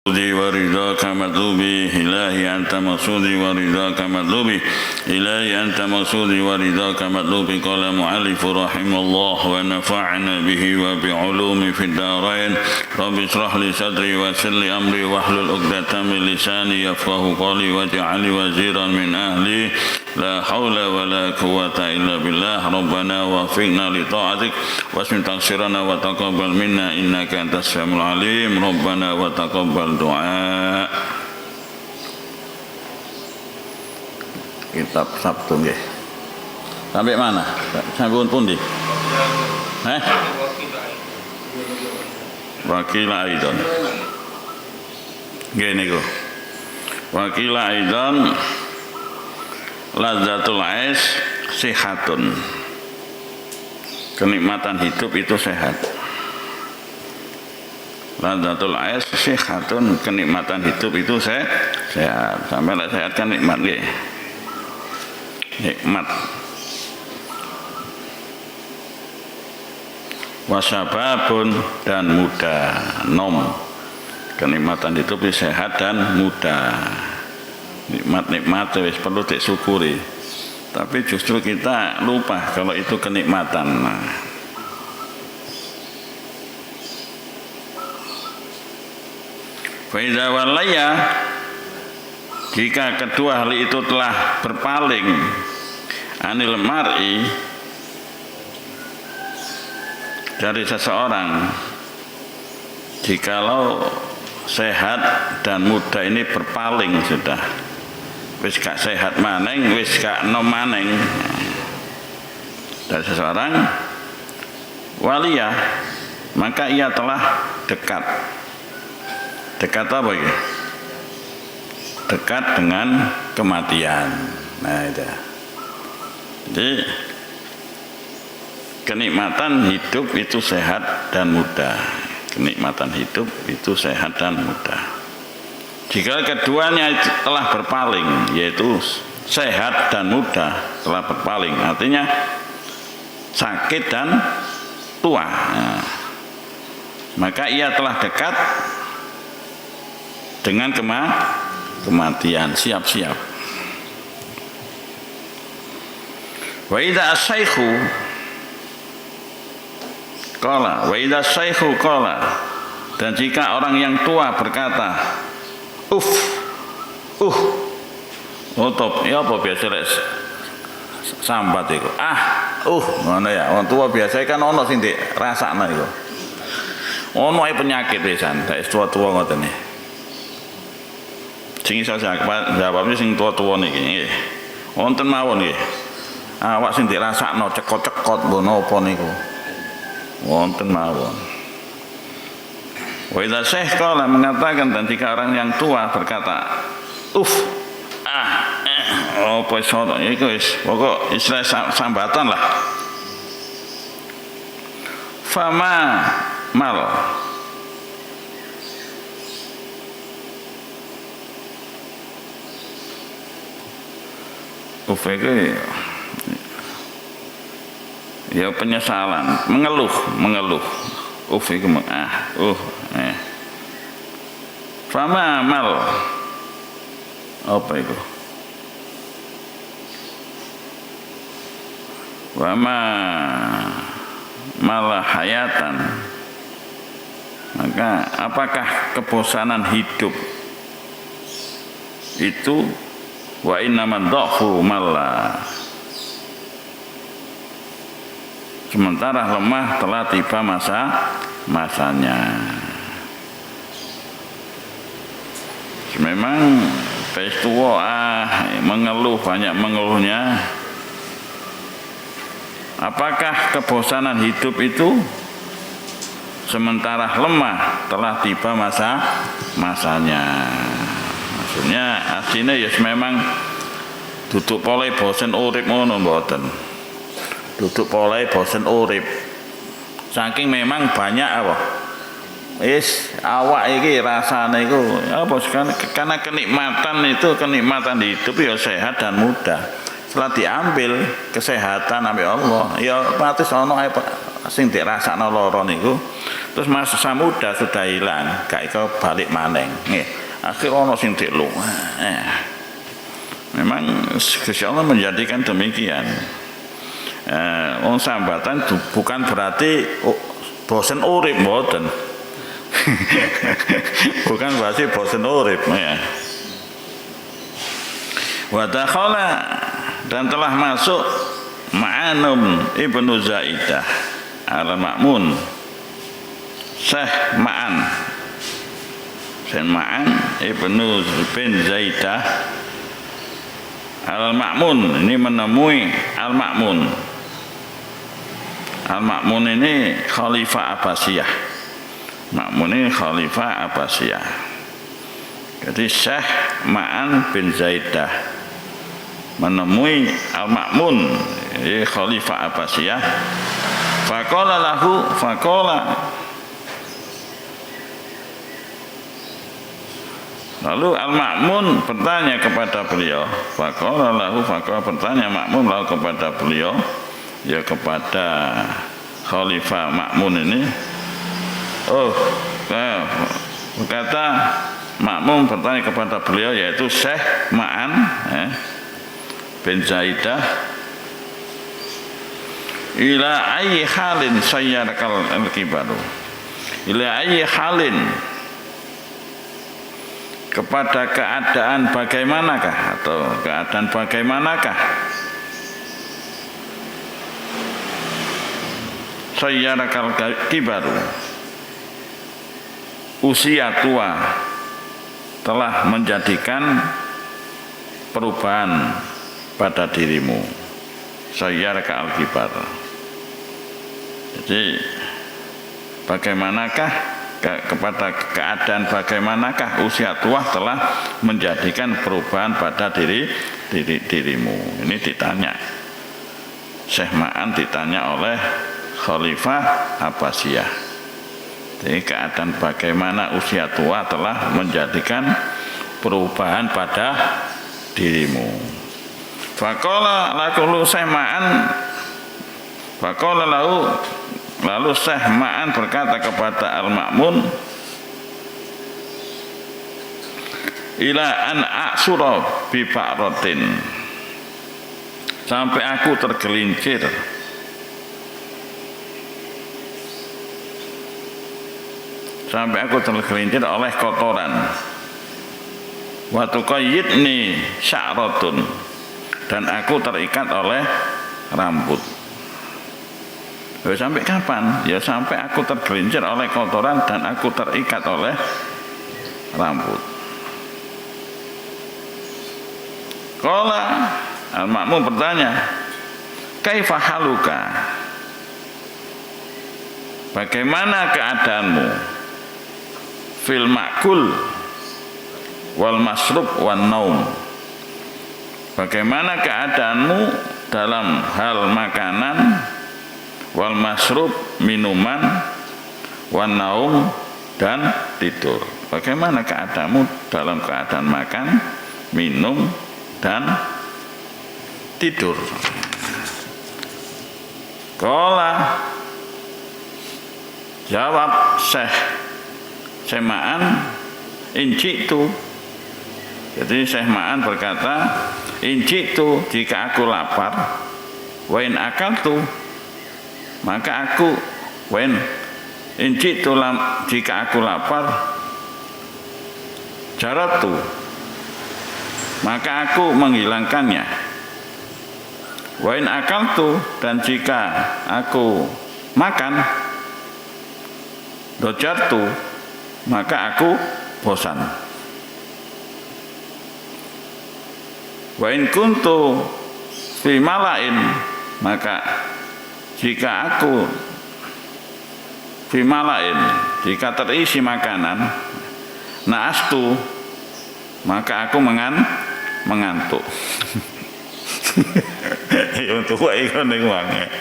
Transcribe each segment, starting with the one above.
ورضاك مطلوبي إلهي أنت مقصودي ورضاك مطلوبي إلهي أنت مقصودي ورضاك مطلوبي قال المؤلف رحمه الله ونفعنا به وبعلوم في الدارين رب اشرح لي صدري ويسر لي أمري واحلل عقدة من لساني يفقه قولي واجعل لي وزيرا من أهلي لا حول ولا قوة إلا بالله ربنا وفقنا لطاعتك واسم تقصيرنا وتقبل منا إنك أنت السميع العليم ربنا وتقبل doa. Kitab Sabtu nggih. Sampai mana? Sampai pundi? Wakil aidan. Nggih niku. Wakil aidan lazzatul ais sihatun. Kenikmatan hidup itu sehat. Lazzatul ais sihatun, kenikmatan hidup itu sehat. Sampai sehat kan nikmat nggih. Nikmat. Wasababun dan muda, nom. Kenikmatan hidup itu sehat dan muda. Nikmat-nikmat wis perlu disyukuri. Tapi justru kita lupa kalau itu kenikmatan. Faiza walaya, jika kedua hal itu telah berpaling anil mar'i dari seseorang, jikalau sehat dan muda ini berpaling sudah, wis gak sehat maneng, wis gak nom maneng dari seseorang, waliyah, maka ia telah dekat. Dekat apa ya? Dekat dengan kematian. Nah itu. Jadi kenikmatan hidup itu sehat dan muda. Kenikmatan hidup itu sehat dan muda. Jika keduanya telah berpaling, yaitu sehat dan muda telah berpaling, artinya sakit dan tua. Nah, maka ia telah dekat dengan kematian, siap-siap. Wa idza asyaikhu qala, wa idza asyaikhu qala, dan jika orang yang tua berkata, top, ya apa biasa lek sambat iku. Ngono ya, wong tua biasa kan ono sing dirasakno iku. Ono ae penyakit pisan, nek tua-tua ngoten iki. Sing iso jawabnya sing tua-tua niki nggih. Wonten mawon nggih. Awak sing dirasakno cekot-cekot mbon apa niku. Wonten mawon. Wa idza syekh qala, mengatakan, dan jika orang yang tua berkata, apa sono iku wis pokok istilah sambatan lah. Fama mal itu ya penyesalan, mengeluh. Itu fama mal apa itu? Wama malah hayatan, maka apakah kebosanan hidup itu? Wa innaman dha'fu malla, sementara lemah telah tiba masanya. Memang tua mengeluh, banyak mengeluhnya. Apakah kebosanan hidup itu? Sementara lemah telah tiba masanya. Maksudnya aslinya ya memang duduk polai bosen urip ngono mboten. Duduk polai bosen urip. Saking memang banyak apa? Awak iki rasane iku apa karena kenikmatan itu, kenikmatan hidup ya sehat dan muda. Setelah diambil kesehatan ambil Allah, ya patis ana sing dirasakno lara niku Terus masa muda sudah hilang, gak iso balik maneng. Nggih. Akhir ono sing delu. Memang Gusti Allah menjadikan demikian. Wong sambatan bukan berarti bosen urip mboten. Bukan berarti bosen urip ya. Wa dakhala dan telah masuk Ma'anum Ibnu Zaidah Al-Ma'mun Syekh Ma'an Ibnu bin Zaidah Al-Ma'mun ini menemui Al-Ma'mun. Al-Ma'mun ini Khalifah Abbasiyah. Ma'mun ini Khalifah Abbasiyah. Jadi Syekh Ma'an bin Zaidah menemui Al-Ma'mun ini Khalifah Abbasiyah. Faqala lalu Al-Ma'mun bertanya kepada beliau. Faqala bertanya Ma'mun lalu kepada beliau, ya kepada Khalifah Ma'mun ini. Berkata Ma'mun bertanya kepada beliau, yaitu Syekh Ma'an bin Zaidah, ila ayyi halin sayyarkal al-kibaru. Ila ayyi halin, kepada keadaan bagaimanakah, atau keadaan bagaimanakah sayyarakal kibaru, usia tua telah menjadikan perubahan pada dirimu. Sayyarakal kibar, jadi bagaimanakah kepada keadaan bagaimanakah usia tua telah menjadikan perubahan pada dirimu. Ini ditanya Syekh Ma'an, ditanya oleh Khalifah Abbasiyah. Jadi keadaan bagaimana usia tua telah menjadikan perubahan pada dirimu. Faqala lakullu Syekh Ma'an, faqala lahu, lalu Syekh Ma'an berkata kepada Al-Ma'mun, ila an a'sura bi ba'ratin, sampai aku tergelincir oleh kotoran. Wa tuqayyidni sya'ratun, dan aku terikat oleh rambut. Sampai kapan? Ya sampai aku tergelincir oleh kotoran dan aku terikat oleh rambut. Qala Al-Ma'mun bertanya, kaifa haluka, bagaimana keadaanmu, fil ma'kul wal masrub wan naum, bagaimana keadaanmu dalam hal makanan, wal masrub minuman, wan naum dan tidur. Bagaimana keadaanmu dalam keadaan makan, minum dan tidur? Qala, jawab Syekh Ma'an, injitu. Jadi Syekh Ma'an berkata, injitu, jika aku lapar, wa in akaltu, maka aku, when injitu, jika aku lapar, jaratu, maka aku menghilangkannya. Wa in akaltu, dan jika aku makan, dojartu, maka aku bosan. Wa in kuntu fi malain, maka jika aku fi malain, jika terisi makanan, na'astu, maka aku mengantuk. Untuk ikon ning wange.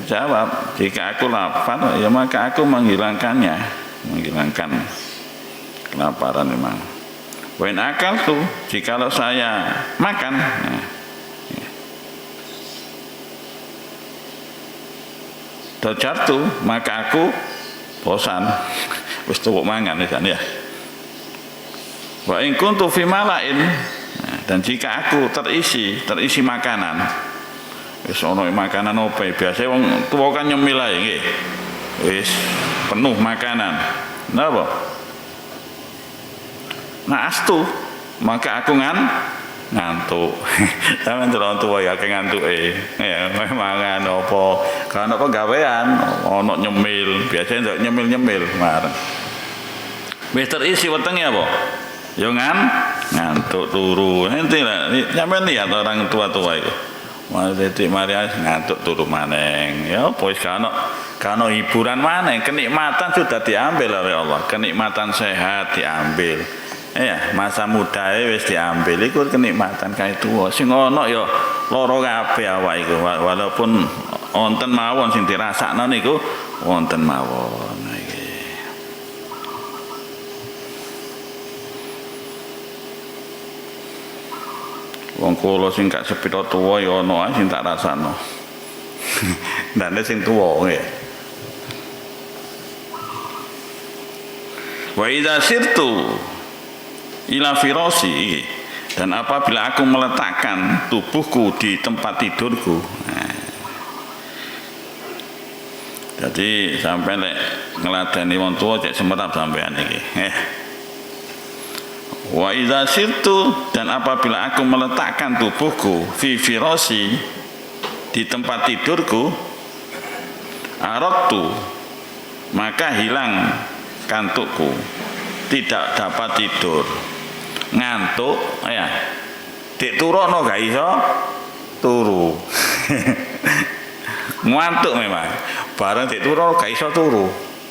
Jawab, jika aku lapar, ya maka aku menghilangkan kelaparan memang. Wa in akaltu, jikalau saya makan, dajartu, maka aku bosan. Wis tuwuk mangan ya. Wa in kuntu fi malain, dan jika aku terisi makanan, wis ono makanan opo biasa wong tuwa kan nyemil ae nggih. Wis penuh makanan. Napa? Naastu, maka aku ngantuk. Sampeyan terus tuwa ya ngantuke. Ya mangan apa? Kan apa gawean ono nyemil, biasanya nyemil mareng. Wis terisi wetenge apa? Yo ngantuk turu. Ente lah, sampeyan lihat orang tua-tua itu. Mas detik mari ngantuk turu maneng. Ya apa wis kano hiburan maneng, kenikmatan sudah diambil oleh Allah. Kenikmatan sehat diambil. Ya, masa muda wis diambil iku kenikmatan kae tuwa. Sing ana ya lara kabeh awak iku. Walaupun wonten mawon sing dirasakno niku wonten mawon. Wong kula sing gak sepira tuwa ya ana ae sing tak rasakno. Ndane sing tuwa nggih. Wa idza sirtu ila firasi, dan apabila aku meletakkan tubuhku di tempat tidurku. Jadi sampai lek ngladeni wong tuwa cek semerap sampean iki. Wa idza sirtu, dan apabila aku meletakkan tubuhku fi firasi, di tempat tidurku, aradtu, maka hilang kantukku, tidak dapat tidur, ngantuk ya, dik turokno gak iso turu. Ngantuk memang, bareng dik turokno gak iso turu,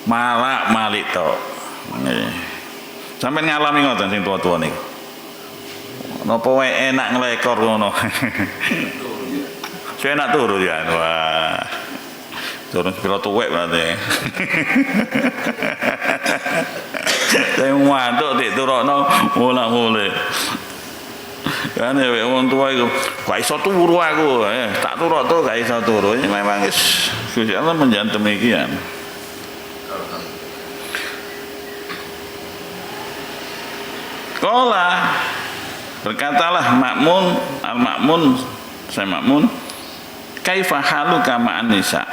malak malik tok. Sampai ngalami ngoten sing tua-tua niku. Napa wae enak nglekor ngono. Saya enak turu ya. Wah. Turun sepiro tuwek berarti. Saya ngantuk dik turokno mulak-mulik. Kan ya wong tua iku gak iso turu aku, tak turok to gak iso turu. Ini memang wis Gusti Allah menjan demikian. Qala, berkatalah Al-Ma'mun, saya Ma'mun, kaifa haluka ma'an nisa?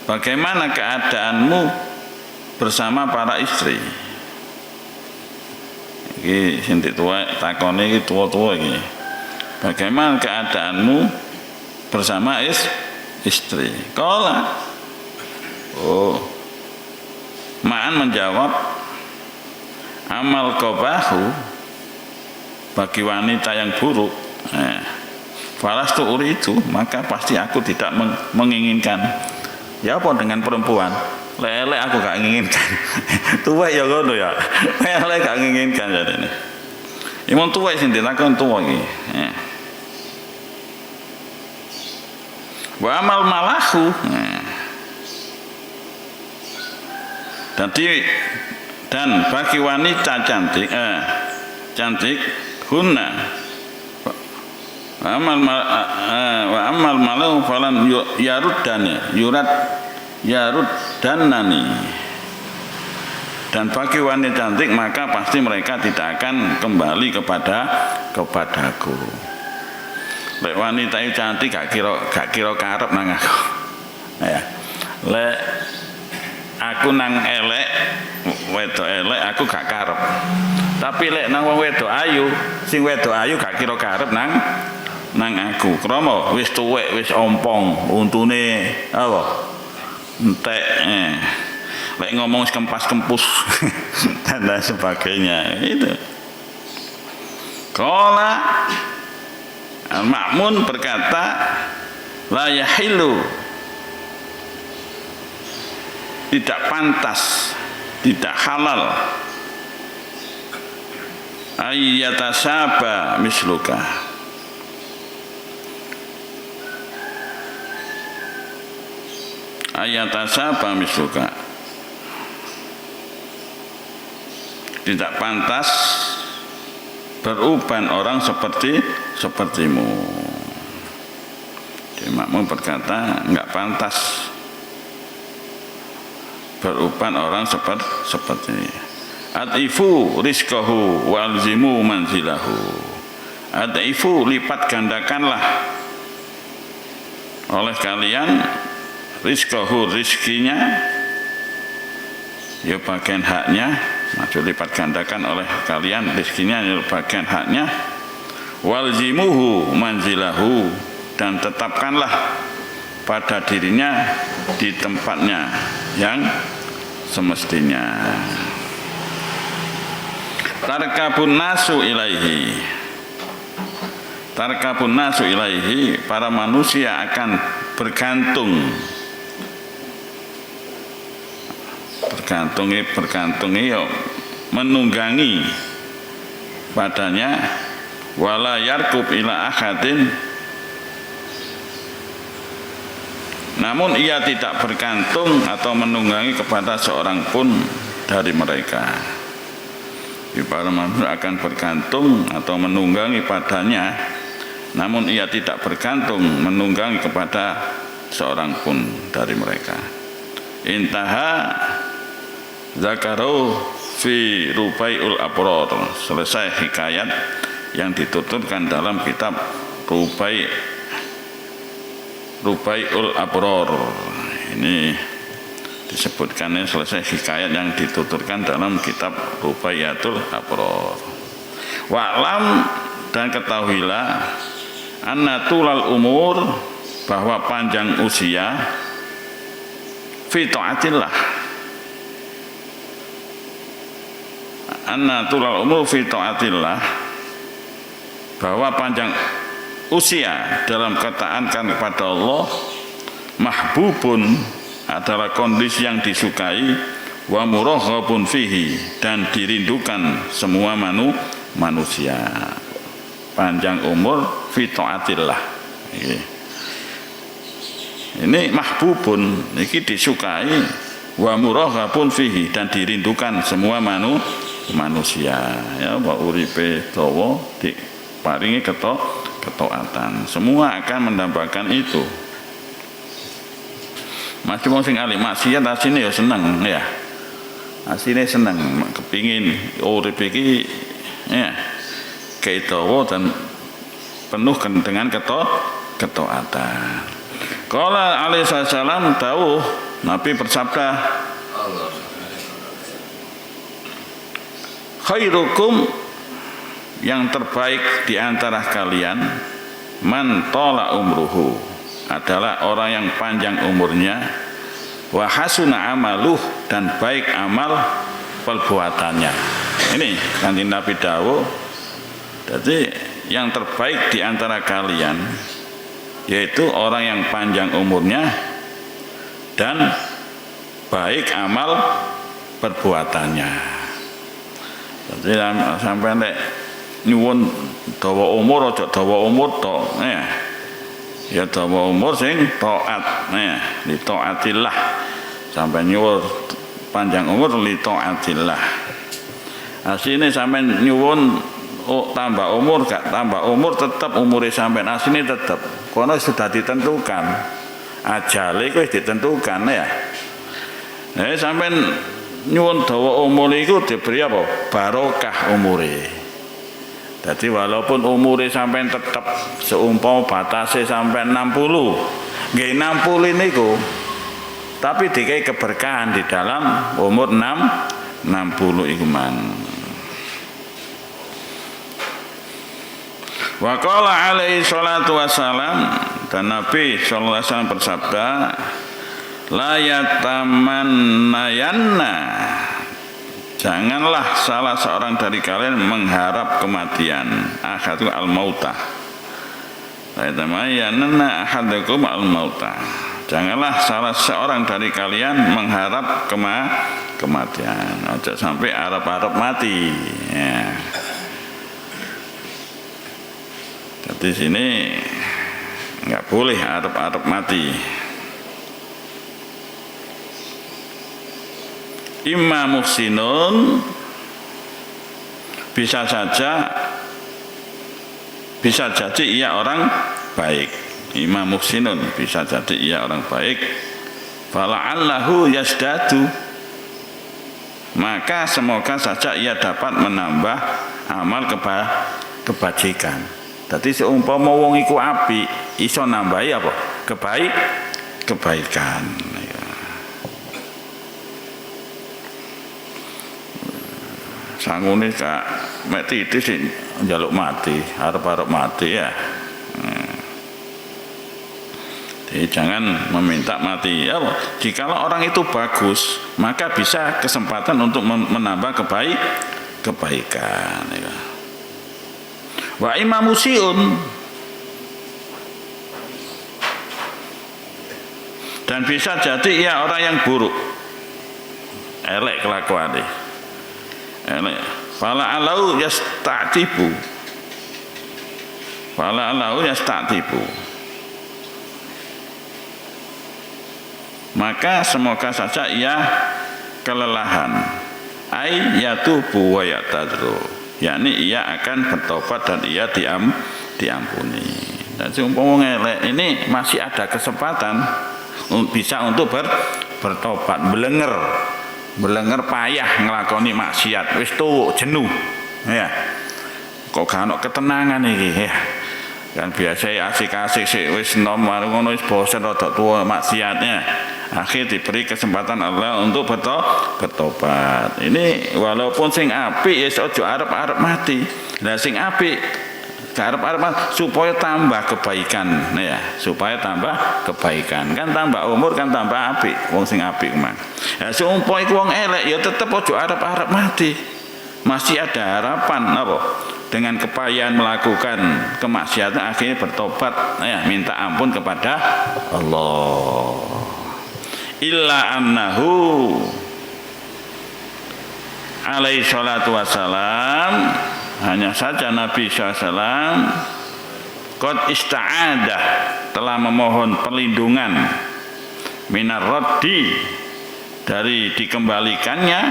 Bagaimana keadaanmu bersama para istri? Iki sing tua takone iki tua-tua iki. Bagaimana keadaanmu bersama istri? Qala, Ma'an menjawab, amal qabahu, bagi wanita yang buruk, falastu uridu, maka pasti aku tidak menginginkan. Ya apa dengan perempuan? Lelek aku gak menginginkan. Tuwek ya ngono ya. Lelek gak menginginkan jadine. Imam tuwek sing ditakon tuwa iki. Wa amal malahu. Dan bagi wanita cantik hunna wa amal malahu falan yaruddanani, dan bagi wanita cantik maka pasti mereka tidak akan kembali kepadaku. Lek wanita itu cantik gak kira karep nang aku. Ya. Lek aku nang elek, wedok elek aku gak karep. Tapi lek nang wong wedok ayu, sing wedok ayu gak kira karep nang aku. Krama wis tuwek, wis ompong, untune apa? Entek. Lek ngomong kempas-kempus dan lain sebagainya. Itu. Qala Al-Ma'mun berkata, la yahilu, tidak pantas, tidak halal, ayyatasaba misluka, ayyatasaba misluka, tidak pantas beruban orang sepertimu. Makmum berkata, enggak pantas berupan orang seperti ini. Atifu rizqahu walzimu manzilahu. Atifu, lipat gandakanlah oleh kalian rizqahu, rizkinya, ya bagian haknya, maksud lipat gandakan oleh kalian rizkinya, ya bagian haknya. Walzimuhu manzilahu, dan tetapkanlah pada dirinya di tempatnya yang semestinya. Tarkabun nasu ilaihi. Tarkabun nasu ilaihi, para manusia akan bergantung. Bergantungi ya menunggangi padanya. Wala yarkub ila ahadin, namun ia tidak bergantung atau menunggangi kepada seorang pun dari mereka. Para manusia akan bergantung atau menunggangi padanya, namun ia tidak bergantung menunggangi kepada seorang pun dari mereka. Intaha zakaru fi rubaiul abror. Selesai hikayat yang dituturkan dalam kitab Rubaiul Abror. Ini disebutkan, selesai hikayat yang dituturkan dalam kitab Rubaiatul Abror. Wa'lam, dan ketahuilah, anna tulal umur, bahwa panjang usia, fi ta'atillah. Anna tulal umur fi ta'atillah, bahwa panjang usia dalam ketaatan kepada Allah, mahbubun, adalah kondisi yang disukai, wa muraghabun fihi, dan dirindukan semua manusia. Panjang umur fi taatillah. Ini mahbubun, ini disukai, wa muraghabun fihi, dan dirindukan semua manusia. Ya, wa uripe dawa paringi ketaatan. Semua akan mendapatkan itu. Masih wong sing ahli maksiat asine ya seneng ya. Asine seneng kepingin urip iki ya ketawa dan penuh dengan ketaatan. Qala alaihi salam, dawuh Nabi bersabda, khairukum, yang terbaik di antara kalian, man tola umruhu, adalah orang yang panjang umurnya, wa hasuna amaluh, dan baik amal perbuatannya. Ini kanjeng Nabi dawuh, jadi yang terbaik di antara kalian yaitu orang yang panjang umurnya dan baik amal perbuatannya. Jadi sampai nek nyuwun dawa umur, aja dawa umur tok ya dawa umur sing taat li taatillah, sampai nyuwun panjang umur li taatillah. Asline sampai nyuwun tambah umur, gak tambah umur, tetap umure sampean asline tetap kono sudah ditentukan, ajale wis ditentukan ya. Sampean nyuwun dawa umur iku diberi apa? Barokah umure. Jadi walaupun umure sampai tetap seumpama batasnya sampai 60, nggih 60 niku, tapi dikai keberkahan di dalam umur 60 iku mang. Wa qala alaihi salatu wassalam, dan Nabi sallallahu alaihi wasallam bersabda, la yatamannayanna, janganlah salah seorang dari kalian mengharap kematian. Akhadu al-mautah. Ayatamayyanna ahadukum al-mautah. Janganlah salah seorang dari kalian mengharap kematian. Ojo sampai harap-harap mati. Ya. Jadi sini nggak boleh harap-harap mati. Imma muhsinun, bisa jadi ia orang baik. imam muhsinun, bisa jadi ia orang baik. Fala'allahu yasdadu, maka semoga saja ia dapat menambah amal kebajikan. Jadi seumpama wong iku apik, iso nambahi apa? Kebaikan. Ya. Sangune kak mek titis sing njaluk mati, arep-arep mati ya. Jadi jangan meminta mati. Ya, jikalau orang itu bagus, maka bisa kesempatan untuk menambah kebaikan. Ya. Wa imam musiun, dan bisa jadi ia orang yang buruk, elek kelakuannya, elek. Fala'alau yasta'tibu, fala'alau yasta'tibu, maka semoga saja ia kelelahan, ai yatubu wa yatadru, yakni ia akan bertobat dan ia diampuni. Dan seumpama ngelek ini masih ada kesempatan bisa untuk bertobat, belenger payah ngelakoni maksiat, wis tuwuk jenuh ya, kok gak ono ketenangan iki ya. Kan biasa asik-asik sih wis nom ngono wis bosen rada tuwa maksiatnya, akhir diberi kesempatan Allah untuk bertobat. Ini walaupun sing apik ya ojo arep-arep mati. Lah sing apik gak arep-arep supaya tambah kebaikan ya, supaya tambah kebaikan. Kan tambah umur kan tambah apik wong sing apik mah. Ya seumpama iku wong elek ya tetep ojo arep-arep mati. Masih ada harapan apa? Dengan kepayahan melakukan kemaksiatan akhirnya bertobat ya, minta ampun kepada Allah. Illa annahu alaihi salatu wassalam, hanya saja Nabi SAW qad ista'adah, telah memohon perlindungan, minar raddi, dari dikembalikannya,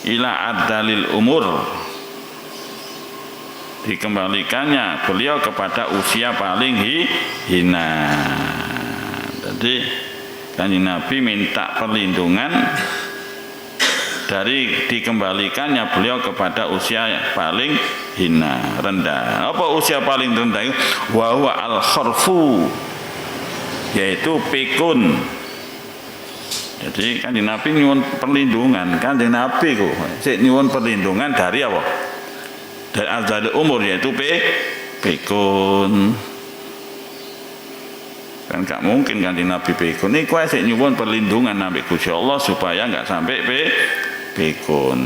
ila adzalil umur, dikembalikannya beliau kepada usia paling hina. Jadi Kanjeng Nabi minta perlindungan dari dikembalikannya beliau kepada usia paling hina, rendah. Apa usia paling rendah? Wa huwa al-kharfu, yaitu pikun. Jadi Kanjeng Nabi nyuwun perlindungan, Kanjeng Nabi kok sik nyuwun perlindungan dari apa? Dari adzal umur, yaitu pikun. Kan gak mungkin Kanjeng Nabi pikun. Ini kuwi sik nyuwun perlindungan Nabi Gusti Allah supaya enggak sampai pikun.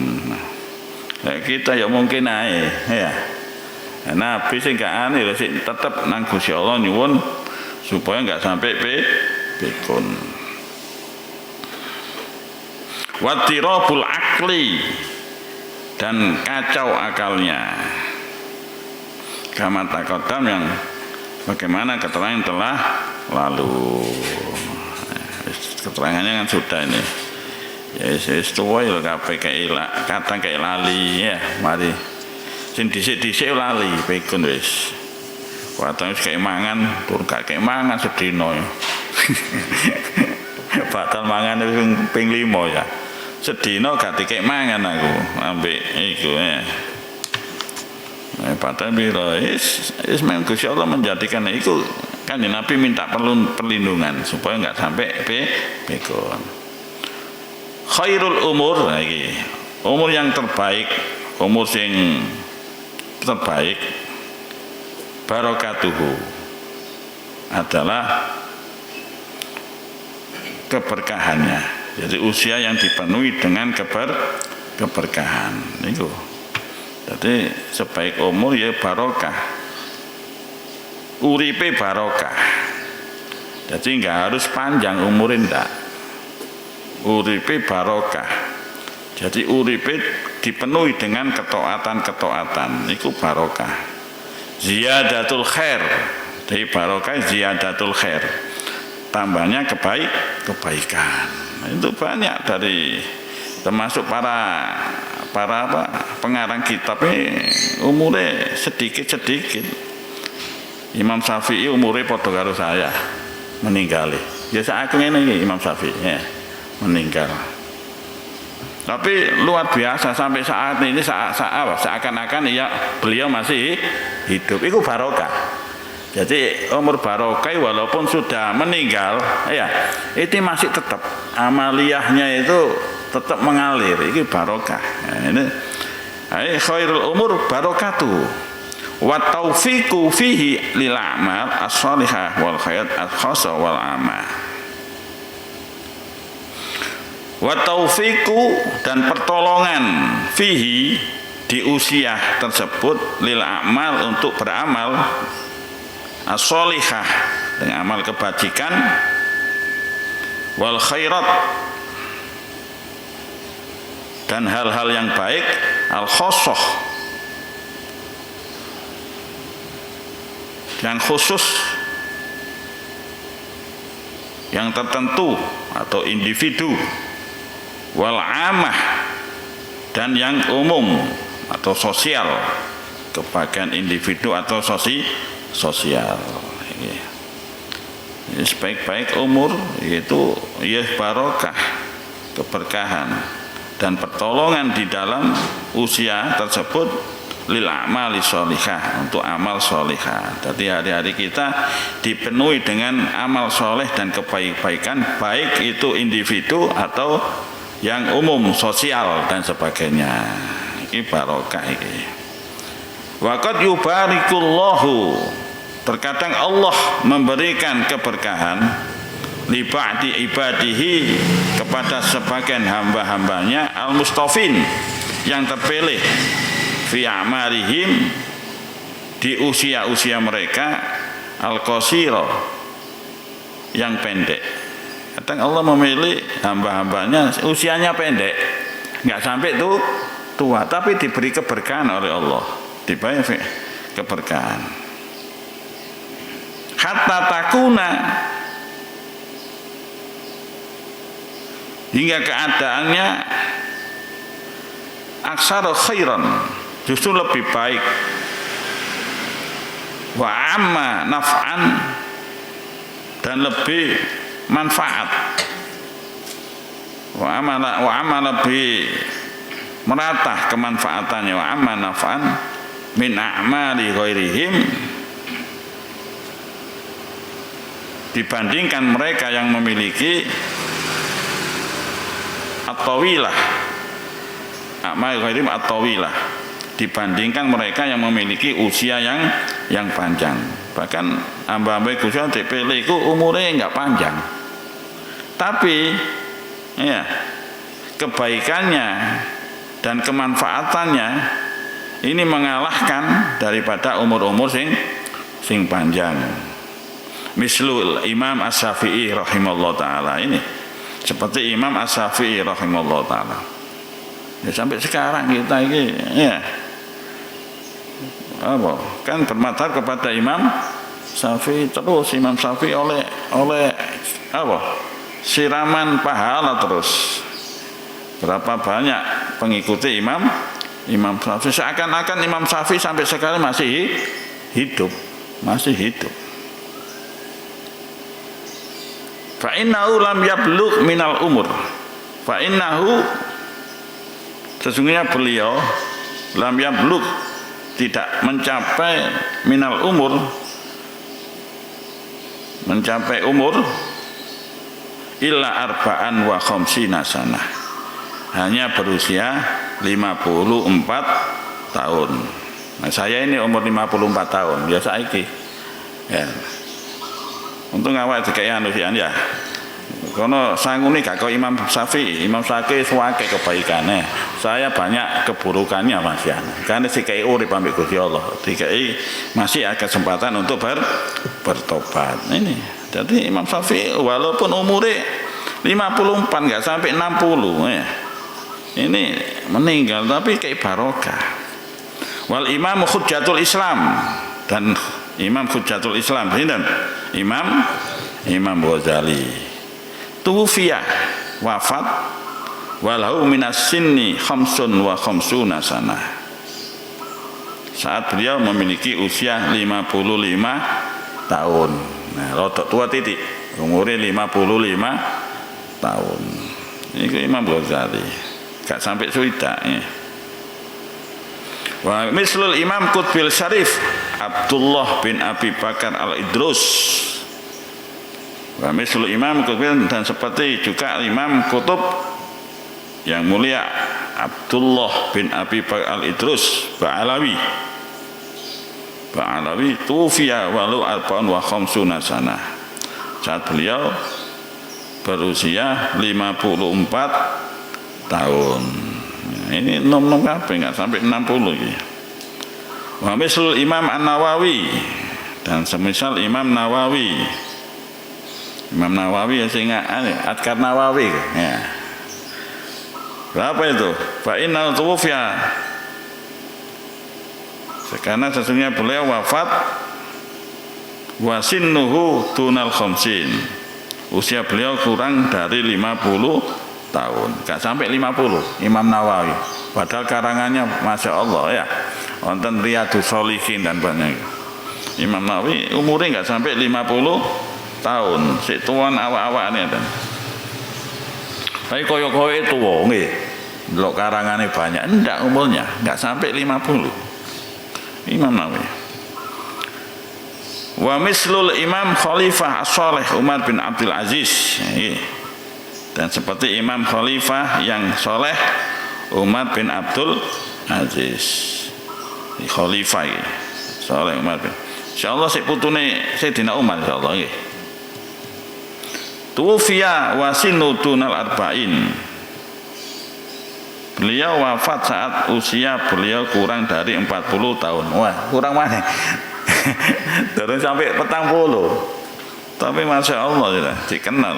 Nah, kita ya mungkin ae ya. Nabi sing gak aneh lho sik tetep nang Gusti Allah nyuwun supaya enggak sampai pikun. Watirabul akli, dan kacau akalnya, kama taqaddam, yang bagaimana keterangan telah lalu. Keterangannya kan sudah ini. Ya wis tuwa ya kabeh kadang kayak lali ya, mari sing dhisik-dhisik lali pikun wis. Kadang wis kayak mangan, tur gak kayak mangan sedina ya. Batal mangan ping 5 ya. Sedina gak dikek mangan aku ambek iku ya. Padahal biro is memang Gusti Allah menjadikan itu kan Nabi minta perlindungan supaya enggak sampai pikun. Khairul umur lagi, umur yang terbaik, umur yang terbaik, barakatuhu, adalah keberkahannya. Jadi usia yang dipenuhi dengan keberkahan itu. Jadi sebaik umur ya barokah, uripe barokah. Jadi enggak harus panjang umurin, enggak. Uripe barokah. Jadi uripe dipenuhi dengan ketaatan-ketaatan, itu barokah. Ziyadatul khair, dari barokah ziyadatul khair, tambahnya kebaikan. Itu banyak dari termasuk para pengarang kitab ini umurnya sedikit Imam Syafi'i umure padha karo saya meninggal. Ya sak ngene iki Imam Syafi'i ya, meninggal. Tapi luar biasa sampai saat ini seakan-akan ya beliau masih hidup. Itu barokah. Jadi umur barokah walaupun sudah meninggal, ya itu masih tetap amaliyahnya itu tetap mengalir. Itu barokah. Ini khairul umur barokatu wa taufiqu fihi lil a'mal as-shalihah wal khairat al-khassa wal amal. Wa taufiqu dan pertolongan fihi di usia tersebut lil a'mal untuk beramal as-shalihah dengan amal kebajikan wal khairat dan hal-hal yang baik al-khassah yang khusus yang tertentu atau individu wal amah dan yang umum atau sosial kebagian individu atau sosial. Ini sebaik-baik umur itu ya barokah, keberkahan dan pertolongan di dalam usia tersebut lil amali sholihah, untuk amal sholihah. Jadi hari-hari kita dipenuhi dengan amal soleh dan kebaikan, baik itu individu atau yang umum, sosial dan sebagainya. Ini barokah ini. Waqad yubarikullahu, terkadang Allah memberikan keberkahan li ba'di ibadihi, kepada sebagian hamba-hambanya al-mustafin yang terpilih fi a'marihim, di usia-usia mereka al-qasira yang pendek. Kadang Allah memilih hamba-hambanya usianya pendek, nggak sampai tua, tapi diberi keberkahan oleh Allah, diberi keberkahan. Hatta takuna, hingga keadaannya aksara khairan, justru lebih baik, wa amma naf'an, dan lebih manfaat, wa amma lebih meratah kemanfaatannya, wa amma naf'an min a'mali ghairihim, dibandingkan mereka yang memiliki at-tawilah, a'mal ghairihim at-tawilah, dibandingkan mereka yang memiliki usia yang panjang. Bahkan hamba-hamba Gusti dipilih itu umurnya enggak panjang, tapi ya kebaikannya dan kemanfaatannya ini mengalahkan daripada umur-umur sing panjang. Mislul Imam As-Syafi'i rahimahullah ta'ala, ini seperti Imam As-Syafi'i rahimahullah ta'ala. Ya, sampai sekarang kita ini ya apa kan bermadhab kepada Imam Syafi'i terus. Imam Syafi'i oleh apa siraman pahala terus. Berapa banyak pengikuti Imam Syafi'i, seakan-akan Imam Syafi'i sampai sekarang masih hidup. Fa innahu lam yablugh minal umur, fa innahu, sesungguhnya beliau lam yablugh, tidak mencapai minal umur, mencapai umur illa arba'an wa khamsina sanah, hanya berusia 54 tahun. Nah, saya ini umur 54 tahun, ya saiki. Ya. Untung awak dikai anu ya. Kono sangune gak kaya Imam Syafi'i. Imam Syafi'i suwake kebaikane, saya banyak keburukannya Mas ya. Karena dikai urip ambek Gusti Allah, dikai masih ada kesempatan untuk bertobat. Ini. Jadi Imam Syafi'i walaupun umurnya 54 enggak sampai 60 ya. Ini meninggal tapi kayak barokah. Wal Imam Hujjatul Islam, dan Imam Hujjatul Islam sinten? Imam Ghazali. Tufiya, wafat, walau minas sinni khamsun wa khamsuna sanah, saat beliau memiliki usia 55 tahun. Nah, rodok tua titik, umurnya 55 tahun. Ini Imam Ghazali, gak sampai suida. Wa mislul Imam Qutbil Syarif Abdullah bin Abi Bakar al-Idrus. Wa mislul Imam Qutbil, dan seperti juga Imam Qutub yang mulia Abdullah bin Abi Bakar al-Idrus Ba'alawi tufiya walau arba'un wa khamsuna sanah. Saat beliau berusia 54 tahun. Ini nom-nom kabeh enggak sampai 60 iki. Wa mislul Imam An-Nawawi, dan semisal Imam Nawawi. Imam Nawawi sing Adkar Nawawi ya. Berapa itu? Fa innal tuwfiya, karena sesungguhnya beliau wafat wasinnuhu tunal khamsin, usia beliau kurang dari 50 tahun, gak sampai 50 Imam Nawawi, padahal karangannya Masya Allah ya, wonten Riyadhus Shalihin dan banyak. Imam Nawawi umurnya gak sampai 50 tahun, sik tuan awak-awaknya dan tapi koyo-koyo tuwa nggih, delok karangane banyak, ndak umurnya gak sampai 50 Imam Nawawi. Wa mislul Imam Khalifah As-Saleh Umar bin Abdul Aziz, dan seperti Imam Khalifah yang soleh Umar bin Abdul Aziz. Khalifah soleh Umar bin, insyaallah sik putune Sayyidina Umar insyaallah nggih. Tufiya wa sinu tunal arba'in, beliau wafat saat usia beliau kurang dari 40 tahun. Wah, kurang mana? Terus sampai 40. Tapi Masya Allah ya, dikenal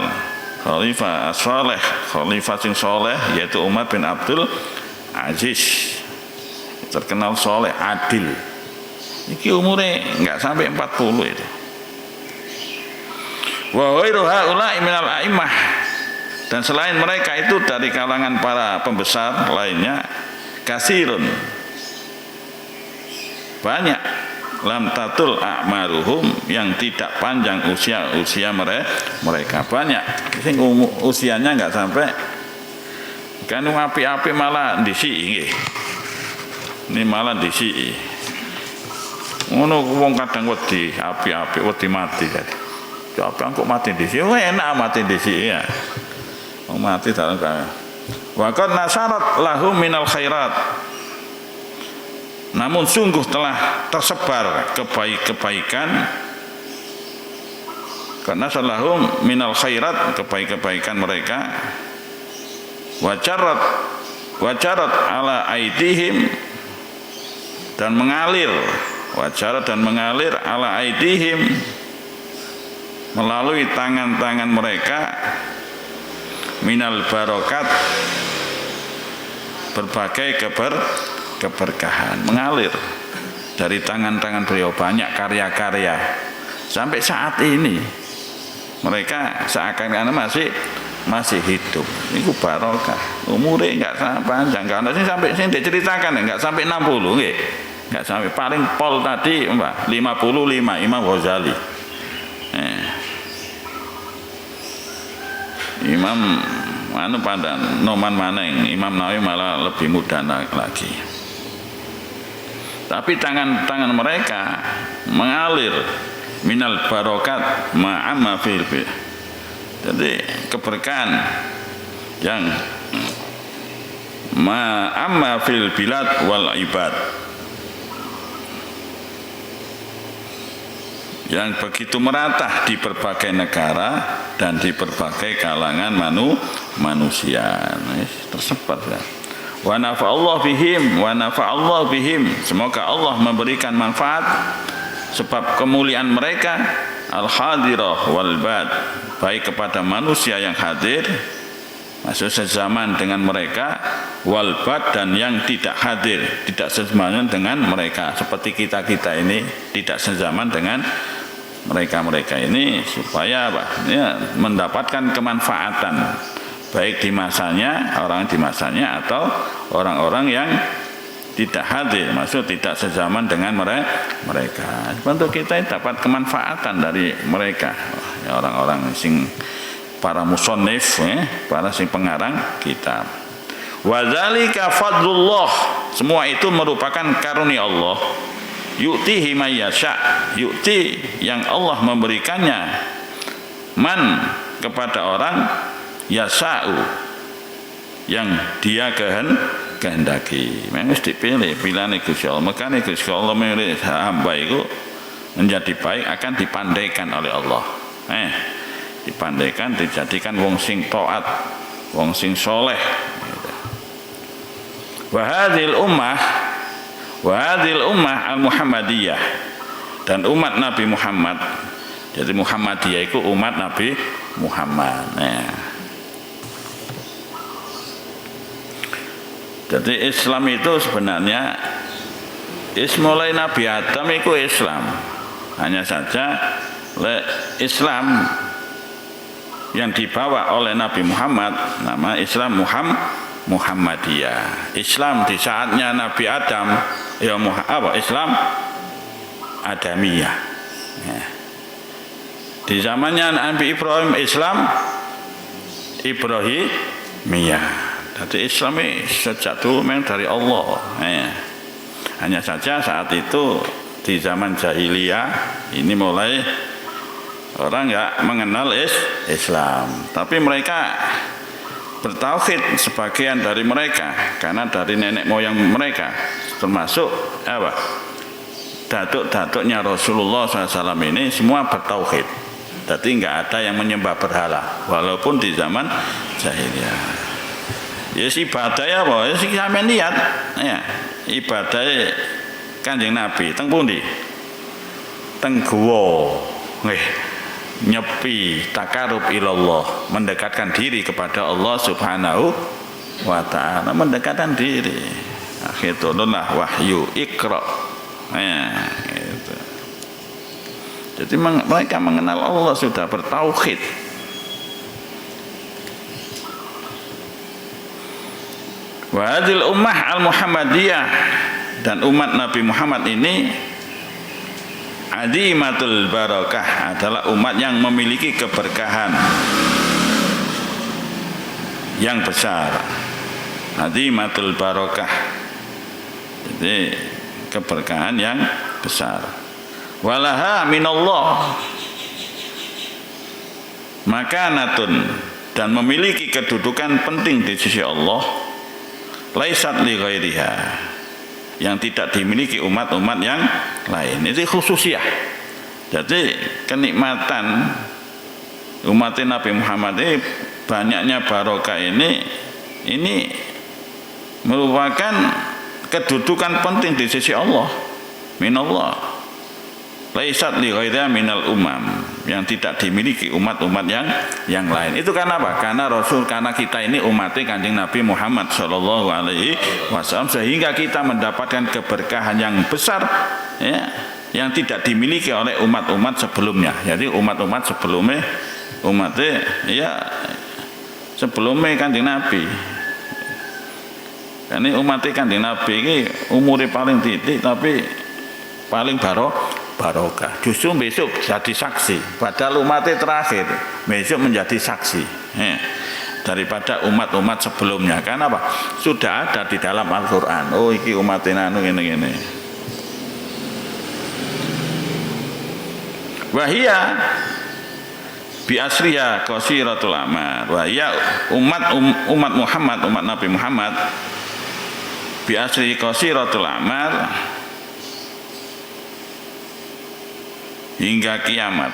Khalifah As-Saleh, Khalifah sing soleh, yaitu Umar bin Abdul Aziz. Terkenal soleh, adil. Iki umurnya enggak sampai 40 itu. Wa ghairu haula'i minal a'immah, dan selain mereka itu dari kalangan para pembesar lainnya, kasirun, banyak, lam tatul a'maruhum, yang tidak panjang usia mereka banyak, sing usianya enggak sampai, kan api-api malah disiki nggih. Ini malah disiki. Ngono wong kadang wedi api-api wedi mati tadi. Coba kok mati disiki, enak mati disiki ya. Mati dalam kaya. Wa qad nasarat lahu minal khairat, namun sungguh telah tersebar kebaikan karena salahum minal khairat, kebaikan mereka. Wajarat ala aidihim, dan mengalir, wajarat dan mengalir ala aidihim, melalui tangan-tangan mereka, minal barokat, berbagai keberkahan mengalir dari tangan-tangan beliau, banyak karya-karya sampai saat ini mereka seakan-akan masih hidup. Itu barokah, umurnya enggak panjang, karena sih sampai sini diceritakan enggak sampai 60 nggih, enggak sampai, paling pol tadi Mbak 55 Imam Ghazali. Imam pada noman maneng, Imam Nawawi malah lebih muda lagi. Tapi tangan-tangan mereka mengalir minal barokat ma'amma fil. Jadi keberkahan yang ma'amma fil bilad wal ibad, yang begitu merata di berbagai negara dan di berbagai kalangan manusia. Tersebar ya. Wa nafa'allahu bihim, semoga Allah memberikan manfaat sebab kemuliaan mereka, al-hadirah wal bad, baik kepada manusia yang hadir, maksud sezaman dengan mereka, wal bad, dan yang tidak hadir, tidak sezaman dengan mereka, seperti kita ini tidak sezaman dengan mereka ini, supaya apa? Ya, mendapatkan kemanfaatan baik di masanya, orang di masanya, atau orang-orang yang tidak hadir, maksud tidak sezaman dengan mereka. Untuk kita dapat kemanfaatan dari mereka, ya, orang-orang sing para musannif, para sing pengarang kitab. Wa dzalika fadlullah, semua itu merupakan karunia Allah. Yu'tihi may yasha, yu'ti yang Allah memberikannya man kepada orang yasa'u yang dia kehendaki. Memang dipilih pilihan Gusti Allah. Makanya Gusti Allah memilih hamba itu menjadi baik akan dipandaikan oleh Allah. Dipandaikan, dijadikan wong sing taat, wong sing soleh. Wa hadhil ummah al-Muhammadiyah, dan umat Nabi Muhammad. Jadi Muhammadiyah itu umat Nabi Muhammad. Jadi Islam itu sebenarnya mulai Nabi Adam itu Islam. Hanya saja Islam yang dibawa oleh Nabi Muhammad nama Islam Muhammadiyah. Islam di saatnya Nabi Adam ya Islam Adamiyah. Di zamannya Nabi Ibrahim Islam Ibrahimiyah. Jadi Islam ini sejak dulu memang dari Allah. Hanya saja saat itu di zaman jahiliyah ini mulai orang nggak mengenal Islam. Tapi mereka bertauhid sebagian dari mereka karena dari nenek moyang mereka, termasuk datuk-datuknya Rasulullah SAW ini semua bertauhid. Jadi nggak ada yang menyembah berhala walaupun di zaman jahiliyah. Ya ibadah ya apa? Ya sampeyan lihat ya, ibadah Kanjeng Nabi teng pundi? Teng guwa. Nyepi takarub ilallah, mendekatkan diri kepada Allah Subhanahu wa ta'ala, mendekatkan diri. Akhir turunlah wahyu Iqra. Gitu. Jadi mereka mengenal Allah, sudah bertauhid. Wa hadhil ummah al-Muhammadiyah, dan umat Nabi Muhammad ini adimatul barakah, adalah umat yang memiliki keberkahan yang besar. Adimatul barakah, jadi keberkahan yang besar. Walaha minallah makanatun, dan memiliki kedudukan penting di sisi Allah. Laisat li ghairiha, yang tidak dimiliki umat-umat yang lain. Itu khususiyah. Jadi kenikmatan umat Nabi Muhammad ini, banyaknya barokah ini merupakan kedudukan penting di sisi Allah. Minallah. Laisat li ghairiha minal umam, yang tidak dimiliki umat-umat yang lain. Itu karena apa? Karena kita ini umatnya Kanjeng Nabi Muhammad sallallahu alaihi wasallam, sehingga kita mendapatkan keberkahan yang besar ya, yang tidak dimiliki oleh umat-umat sebelumnya. Jadi umat-umat sebelumnya sebelumnya Kanjeng Nabi. Ini umatnya Kanjeng Nabi ini umurnya paling titik tapi paling barokah. Justru besok jadi saksi. Padahal umatnya terakhir besok menjadi saksi daripada umat-umat sebelumnya. Karena apa? Sudah ada di dalam Al-Quran. Oh, iki umatnya ini. Wahia bi asriya qasiratul amar. Wahia umat Muhammad, umat Nabi Muhammad bi asri qasiratul amar, hingga kiamat.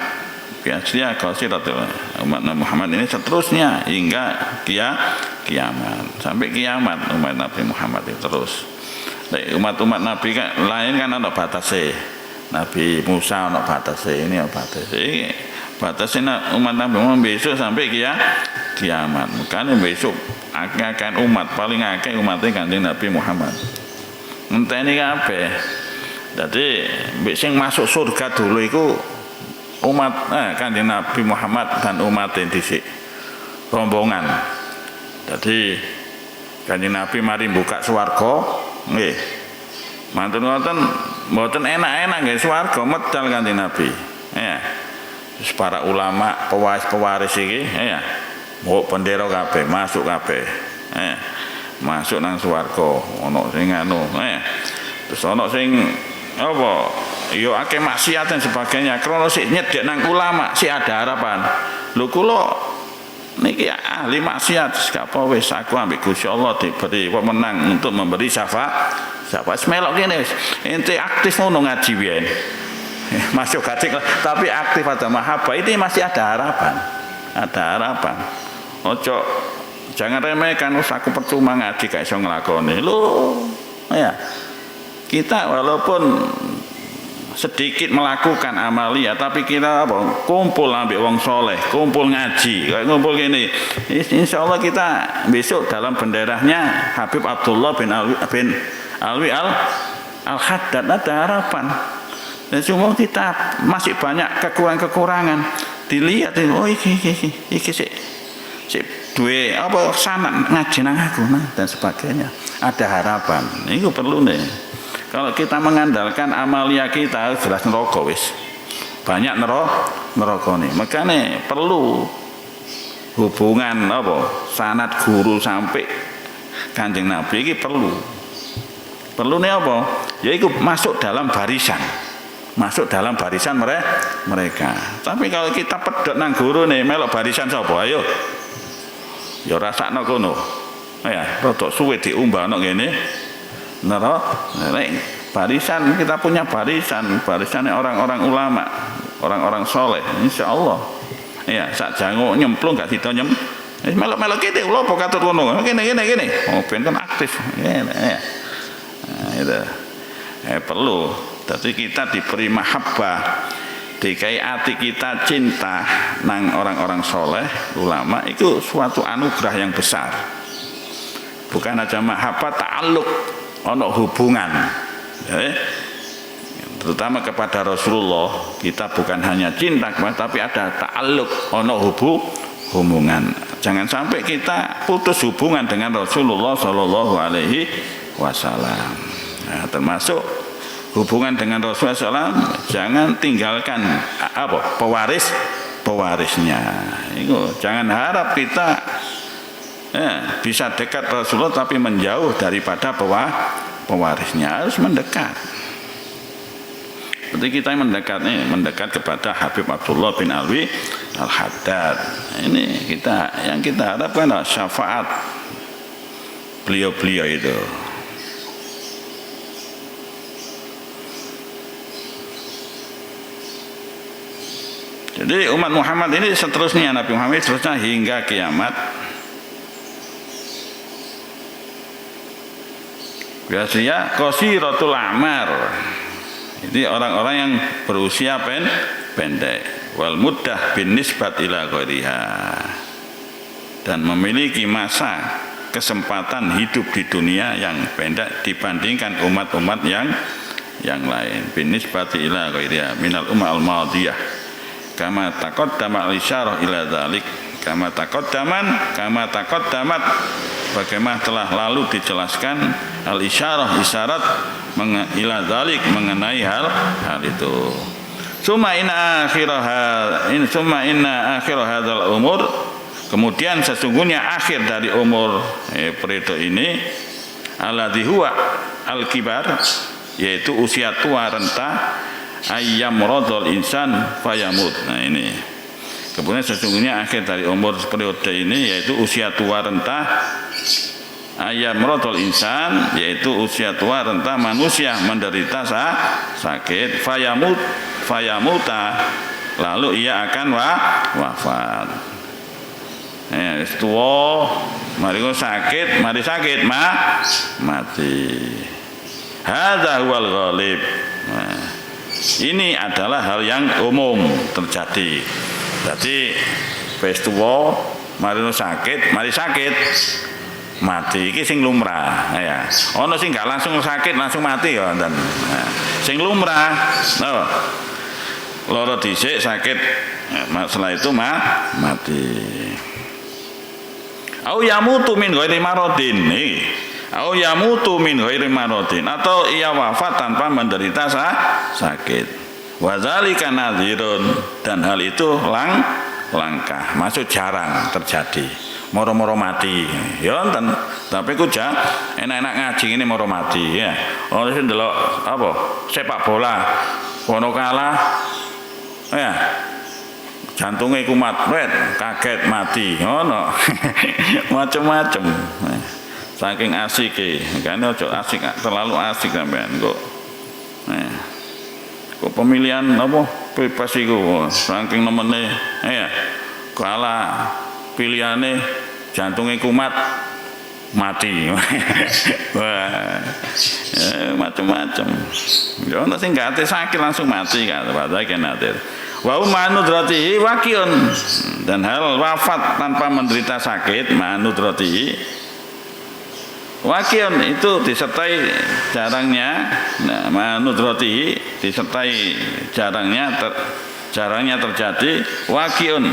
Biasanya qasiratul umat Nabi Muhammad ini seterusnya hingga kiamat, sampai kiamat umat Nabi Muhammad itu terus. Umat-umat Nabi lain kan ada batasnya. Nabi Musa ada batasnya, ini ada batasnya. Batasnya umat Nabi Muhammad besok sampai kiamat. Makanya besok akan umat paling akeh umatnya Kanjeng Nabi Muhammad. Ngenteni kabeh. Jadi sing masuk surga dulu itu umat Kanjeng Nabi Muhammad dan umat dhisik rombongan. Jadi Kanjeng Nabi mari buka swarga nggih, Mantun ngoten mboten enak-enak nggih swarga medal Kanjeng Nabi. Ya. Terus para ulama, pewaris iki ya. Mbok bendera kabeh, masuk kabeh. Masuk nang swarga, ana sing anu, Terus ana sing apa? Ya akeh maksiat dan sebagainya. Krana sik nyedhek nang ulama, sik ada harapan. Lho kula niki ahli maksiat, gak apa wis aku ambek Gusti Allah diberi pemenang untuk memberi syafaat semelok kene wis. Ente aktif ngono ngaji biyen. Masuk gacik tapi aktif ada mahabbah ini masih ada harapan. Ada harapan. Ojo jangan remehkan wis aku percuma ngaji gak iso nglakoni. Lho, ya. Kita walaupun sedikit melakukan amalia tapi kita apa? Kumpul ambek wong soleh, kumpul ngaji, kayak kumpul gini. Insyaallah kita besok dalam benderanya Habib Abdullah bin Alwi Al-Haddad ada harapan. Dan semua kita masih banyak kekurangan-kekurangan. Dilihat oh iki sik duwe apa sanad ngaji nang aku dan sebagainya. Ada harapan. Itu perlu nih. Kalau kita mengandalkan amalia kita jelas neraka wis. Banyak neraka nih. Makanya perlu hubungan apa sanad guru sampai Kanjeng Nabi ini perlu. Perlu nih apa? Yaitu masuk dalam barisan. Masuk dalam barisan mereka. Tapi kalau kita pedot nang guru nih melok barisan sapa? Ayo. Ya rasakno kono. Ya, rodok suwe diumbano ngene. Barisan kita punya barisannya orang-orang ulama, orang-orang soleh, insyaallah. Ya, sak jango nyemplung gak sida melok-melok kene lho apa katut ngono. Kene. Oh, ben kan aktif. Ya. Nah, itu. Perlu. Jadi kita diberi mahabbah, dikai hati kita cinta nang orang-orang soleh, ulama itu suatu anugerah yang besar. Bukan aja mahabbah, ta'alluq, ono hubungan. Terutama kepada Rasulullah, kita bukan hanya cinta, tapi ada ta'alluq, ono hubungan. Jangan sampai kita putus hubungan dengan Rasulullah Shallallahu Alaihi Wasallam. Nah, termasuk hubungan dengan Rasulullah SAW, jangan tinggalkan apa pewarisnya. Itu jangan harap kita bisa dekat Rasulullah tapi menjauh daripada pewarisnya. Harus mendekat. Berarti kita mendekat kepada Habib Abdullah bin Alwi Al-Haddad. Ini yang kita harapkan adalah syafaat beliau-beliau itu. Jadi umat Muhammad ini seterusnya, Nabi Muhammad seterusnya hingga kiamat. Biasanya qasiratul a'mar. Jadi orang-orang yang berusia pendek. Wal muddah bin nisbat ila ghairiha. Dan memiliki masa kesempatan hidup di dunia yang pendek dibandingkan umat-umat yang lain. Bin nisbati ila ghairiha minal ummal madiyah. Kama taqaddama al-isyarah ila dzalik, kama taqaddamat bagaimana telah lalu dijelaskan al-isyarah isyarat ila dzalik mengenai hal itu. Summa inna akhir hadzal umur, kemudian sesungguhnya akhir dari umur periode ini alladzi huwa al-kibar, yaitu usia tua renta, ayyam radul insan fayamut. Nah ini kemudian sesungguhnya akhir dari umur periode ini yaitu usia tua renta, ayyam radul insan, yaitu usia tua renta manusia menderita sakit, fayamuta, lalu ia akan wafat. Tua mari sakit mati. Hadza huwal ghalib. Ini adalah hal yang umum terjadi. Jadi peristiwa mari sakit mati iki sing lumrah ya. Ono sing gak langsung sakit langsung mati ya wonten. Nah, sing lumrah loro dhisik sakit setelah itu mati. Au yamutu min ghairi maradin. Au yamutu min ghairi maradin, atau ia wafat tanpa menderita sakit. Wa dzalika nadhirun, dan hal itu langka, maksud jarang terjadi. Moro-moro mati, ya enten. Tapi ku enak-enak ngaji ini moro mati ya. Ono sing ndelok apa? Sepak bola. Kono kalah. Ya. Jantungnya kumat, kaget mati. Ono. Macam-macam. Saking asik kan ojo asik, terlalu asik sampean kok. Kok pemilihan apa bebas iku saking nemene ya. Kalah pilihane jantungnya kumat mati. Wah. Macam-macam. Ya ono sing gak ate sakit langsung mati kan padha kenatir. Wa manudratihi waqiun, dan hal wafat tanpa menderita sakit manudratihi waqiun itu disertai jarangnya, nah manudratihi disertai jarangnya terjadi waqiun.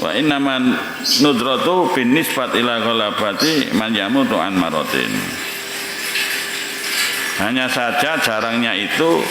Wa innaman nudratu bin nisbat ila ghalabati man yamutu an maratin. Hanya saja jarangnya itu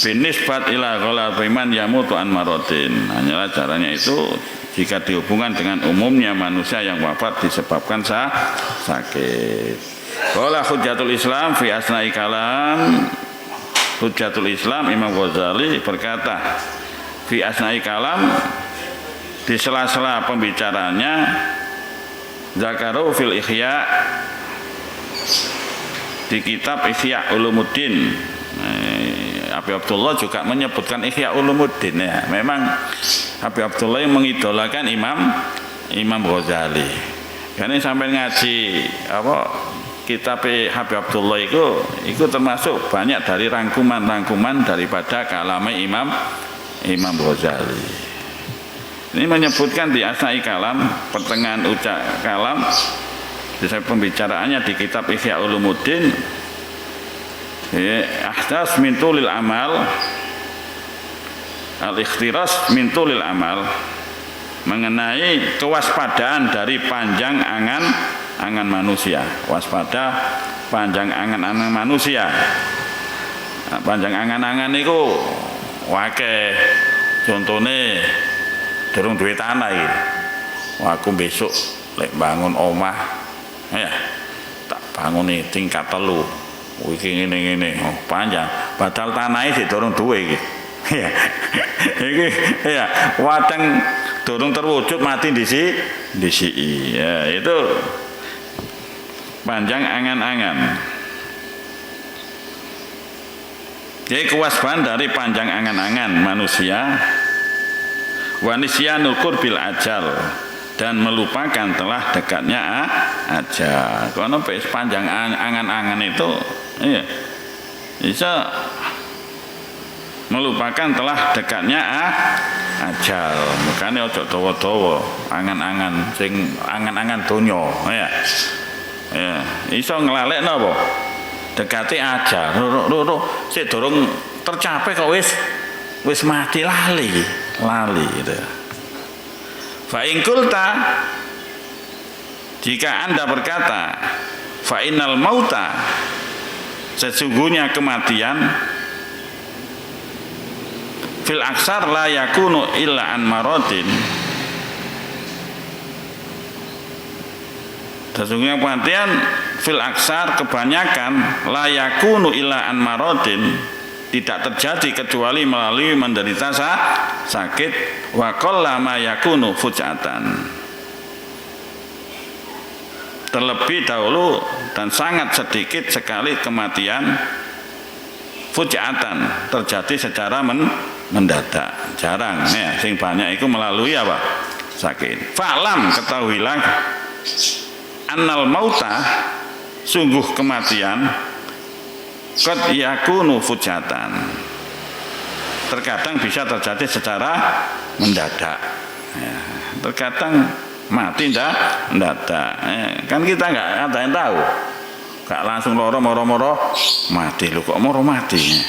binisbat ila ghalabati man yamutu an maratin. Hanyalah caranya itu jika dihubungkan dengan umumnya manusia yang wafat disebabkan sakit. Qala Hujjatul Islam fi asna'i kalam. Hujjatul Islam Imam Ghazali berkata fi asna'i kalam, di sela-sela pembicaranya, zakaru fil Ihya, di kitab Ihya Ulumuddin. Habib Abdullah juga menyebutkan Ihya Ulumuddin ya. Memang Habib Abdullah yang mengidolakan Imam Ghazali. Karena sampai ngaji apa kitab Habib Abdullah itu termasuk banyak dari rangkuman-rangkuman daripada kalamnya Imam Ghazali. Ini menyebutkan di Asna'i Kalam, pertengahan ucap kalam, di pembicaraannya di kitab Ihya Ulumuddin, ahdas min tulil amal, al-ikhtiras min tulil amal, mengenai kewaspadaan dari panjang angan manusia. Waspada panjang angan manusia. Nah, panjang angan itu wake, contohnya durung duwe tanah iki. Wah, aku besok lek bangun omah ya tak bangun tingkat 3 iki ngene-ngene, oh, panjang. Padahal tanahnya sih durung duwe iki. Ya. Iki ya, wadang durung terwujud mati di sini. Ya, itu panjang angan-angan. Jadi kewaspadaan dari panjang angan-angan manusia, wa nisyanul qurbil ajal, dan melupakan telah dekatnya ajal. Karena panjang angan-angan itu iya, bisa melupakan telah dekatnya ajal. Makanya ojo dawa-dawa angan-angan sing angan-angan donya ya. Ya, iso nglalekno apa? Dekati ajal. Sik durung tercapai kok wis mati lali gitu. Fa in qulta, jika Anda berkata fa innal mauta, sesungguhnya kematian, fil aksar la yakunu illa an maradin, sesungguhnya kematian fil aksar kebanyakan la yakunu illa an maradin, tidak terjadi kecuali melalui menderita sakit, wa qalla ma yakunu fujatan, terlebih dahulu dan sangat sedikit sekali kematian fujatan terjadi secara mendadak, jarang ya. Sing banyak itu melalui apa? Sakit. Fa'lam, ketahuilah, annal mauta, sungguh kematian, qad yakunu fujatan, terkadang bisa terjadi secara mendadak ya. Terkadang mati mendadak ya. Kan kita nggak ada yang tahu, nggak langsung moro-moro mati. Lu kok moro mati?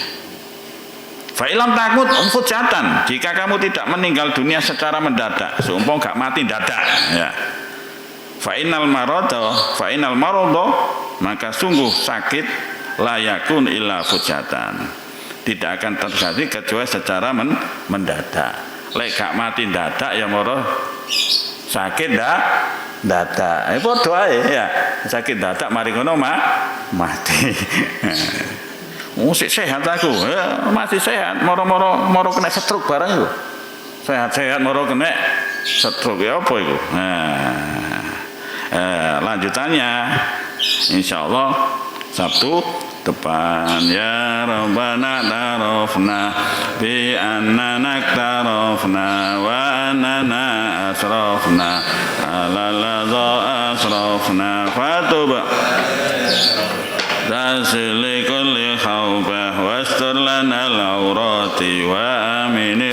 Fa'ilam takut fujatan, jika kamu tidak meninggal dunia secara mendadak, seumpama gak mati dadak, ya. Fa'inal marodo, maka sungguh sakit layakun illa fujatan, tidak akan terjadi kecuali secara mendadak. Lek gak mati dadak ya moro sakit dadak. Padha ae ya, sakit dadak mari ngono mati. Musik sehat aku, ya, masih sehat, moro kena stroke barang itu. Sehat-sehat moro kena stroke ya apa itu? Lanjutannya insyaallah Sabtu depan. Ya Rabbana tarafna bi annana tarafna wa annana asrafna ala ladza asrafna fatub tasli kulli khawbah wastur lana al-awrati wa amini